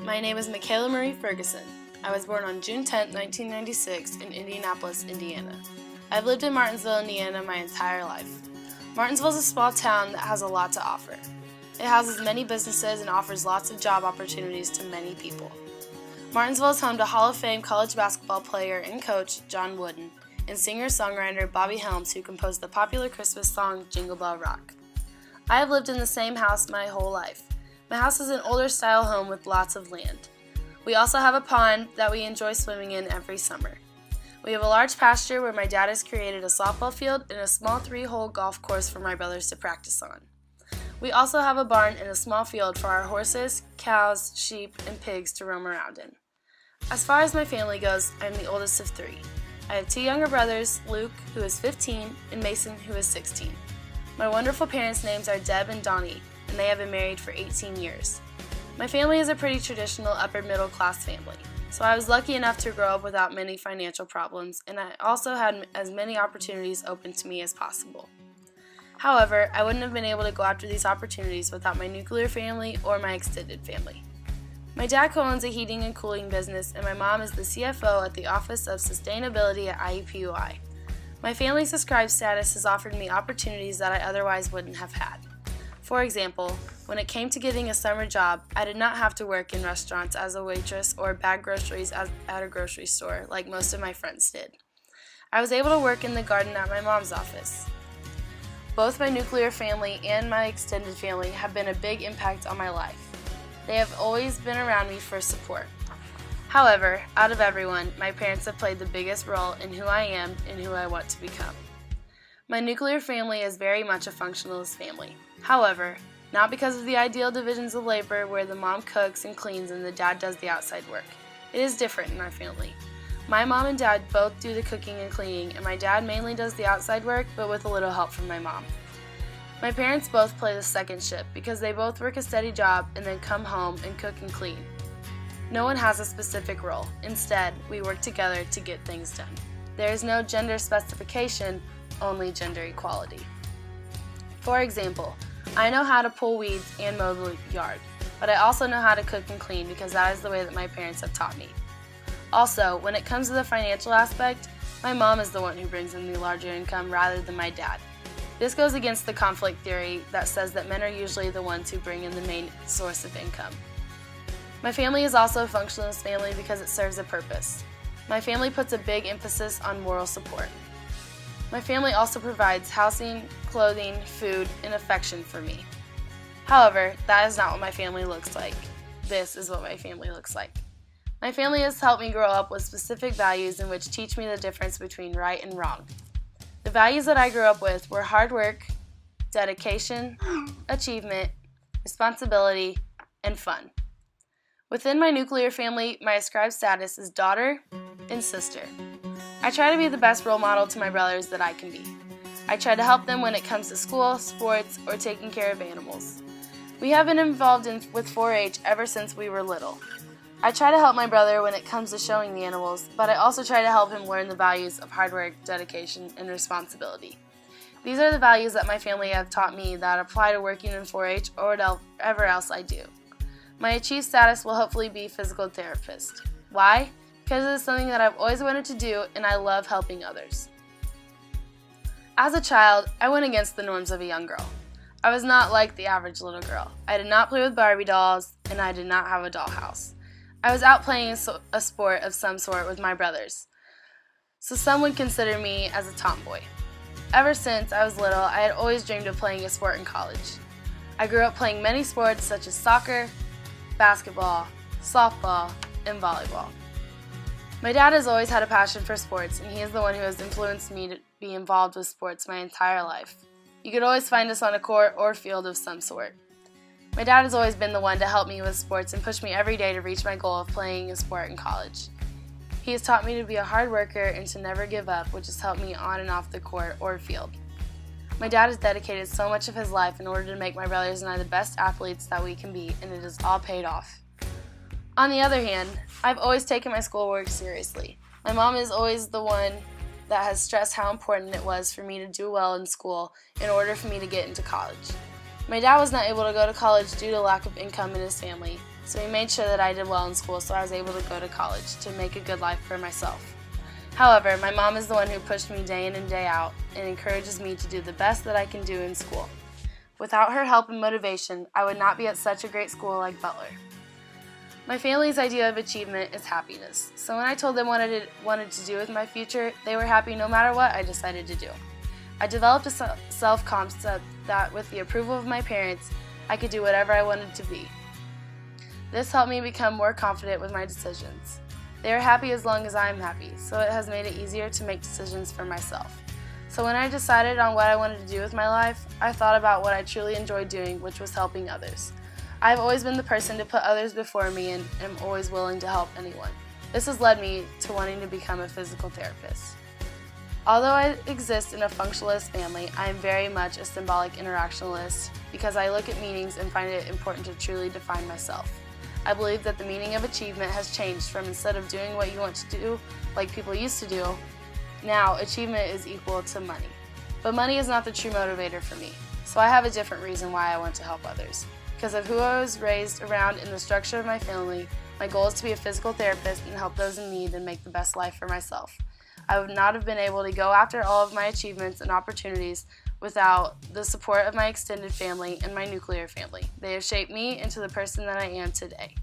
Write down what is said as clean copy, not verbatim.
My name is Makayla Marie Ferguson. I was born on June 10, 1996 in Indianapolis, Indiana. I've lived in Martinsville, Indiana my entire life. Martinsville is a small town that has a lot to offer. It houses many businesses and offers lots of job opportunities to many people. Martinsville is home to Hall of Fame college basketball player and coach John Wooden and singer-songwriter Bobby Helms, who composed the popular Christmas song Jingle Bell Rock. I have lived in the same house my whole life. My house is an older style home with lots of land. We also have a pond that we enjoy swimming in every summer. We have a large pasture where my dad has created a softball field and a small 3-hole golf course for my brothers to practice on. We also have a barn and a small field for our horses, cows, sheep, and pigs to roam around in. As far as my family goes, I'm the oldest of 3. I have 2 younger brothers, Luke, who is 15, and Mason, who is 16. My wonderful parents' names are Deb and Donnie, and they have been married for 18 years. My family is a pretty traditional upper middle class family, so I was lucky enough to grow up without many financial problems, and I also had as many opportunities open to me as possible. However, I wouldn't have been able to go after these opportunities without my nuclear family or my extended family. My dad co-owns a heating and cooling business, and my mom is the CFO at the Office of Sustainability at IUPUI. My family subscribe status has offered me opportunities that I otherwise wouldn't have had. For example, when it came to getting a summer job, I did not have to work in restaurants as a waitress or bag groceries at a grocery store like most of my friends did. I was able to work in the garden at my mom's office. Both my nuclear family and my extended family have been a big impact on my life. They have always been around me for support. However, out of everyone, my parents have played the biggest role in who I am and who I want to become. My nuclear family is very much a functionalist family. However, not because of the ideal divisions of labor where the mom cooks and cleans and the dad does the outside work. It is different in our family. My mom and dad both do the cooking and cleaning, and my dad mainly does the outside work, but with a little help from my mom. My parents both play the second shift because they both work a steady job and then come home and cook and clean. No one has a specific role. Instead, we work together to get things done. There is no gender specification, only gender equality. For example, I know how to pull weeds and mow the yard, but I also know how to cook and clean because that is the way that my parents have taught me. Also, when it comes to the financial aspect, my mom is the one who brings in the larger income rather than my dad. This goes against the conflict theory that says that men are usually the ones who bring in the main source of income. My family is also a functionalist family because it serves a purpose. My family puts a big emphasis on moral support. My family also provides housing, clothing, food, and affection for me. However, that is not what my family looks like. This is what my family looks like. My family has helped me grow up with specific values in which teach me the difference between right and wrong. The values that I grew up with were hard work, dedication, achievement, responsibility, and fun. Within my nuclear family, my ascribed status is daughter and sister. I try to be the best role model to my brothers that I can be. I try to help them when it comes to school, sports, or taking care of animals. We have been involved with 4-H ever since we were little. I try to help my brother when it comes to showing the animals, but I also try to help him learn the values of hard work, dedication, and responsibility. These are the values that my family have taught me that apply to working in 4-H or whatever else I do. My achieved status will hopefully be physical therapist. Why? Because it is something that I've always wanted to do and I love helping others. As a child, I went against the norms of a young girl. I was not like the average little girl. I did not play with Barbie dolls and I did not have a dollhouse. I was out playing a sport of some sort with my brothers, so some would consider me as a tomboy. Ever since I was little, I had always dreamed of playing a sport in college. I grew up playing many sports such as soccer, basketball, softball, and volleyball. My dad has always had a passion for sports, and he is the one who has influenced me to be involved with sports my entire life. You could always find us on a court or field of some sort. My dad has always been the one to help me with sports and push me every day to reach my goal of playing a sport in college. He has taught me to be a hard worker and to never give up, which has helped me on and off the court or field. My dad has dedicated so much of his life in order to make my brothers and I the best athletes that we can be, and it has all paid off. On the other hand, I've always taken my schoolwork seriously. My mom is always the one that has stressed how important it was for me to do well in school in order for me to get into college. My dad was not able to go to college due to lack of income in his family, so he made sure that I did well in school so I was able to go to college to make a good life for myself. However, my mom is the one who pushed me day in and day out and encourages me to do the best that I can do in school. Without her help and motivation, I would not be at such a great school like Butler. My family's idea of achievement is happiness, so when I told them what I wanted to do with my future, they were happy no matter what I decided to do. I developed a self-concept that with the approval of my parents, I could do whatever I wanted to be. This helped me become more confident with my decisions. They are happy as long as I am happy, so it has made it easier to make decisions for myself. So when I decided on what I wanted to do with my life, I thought about what I truly enjoyed doing, which was helping others. I have always been the person to put others before me and am always willing to help anyone. This has led me to wanting to become a physical therapist. Although I exist in a functionalist family, I am very much a symbolic interactionalist because I look at meanings and find it important to truly define myself. I believe that the meaning of achievement has changed from instead of doing what you want to do like people used to do, now achievement is equal to money. But money is not the true motivator for me, so I have a different reason why I want to help others. Because of who I was raised around in the structure of my family, my goal is to be a physical therapist and help those in need and make the best life for myself. I would not have been able to go after all of my achievements and opportunities without the support of my extended family and my nuclear family. They have shaped me into the person that I am today.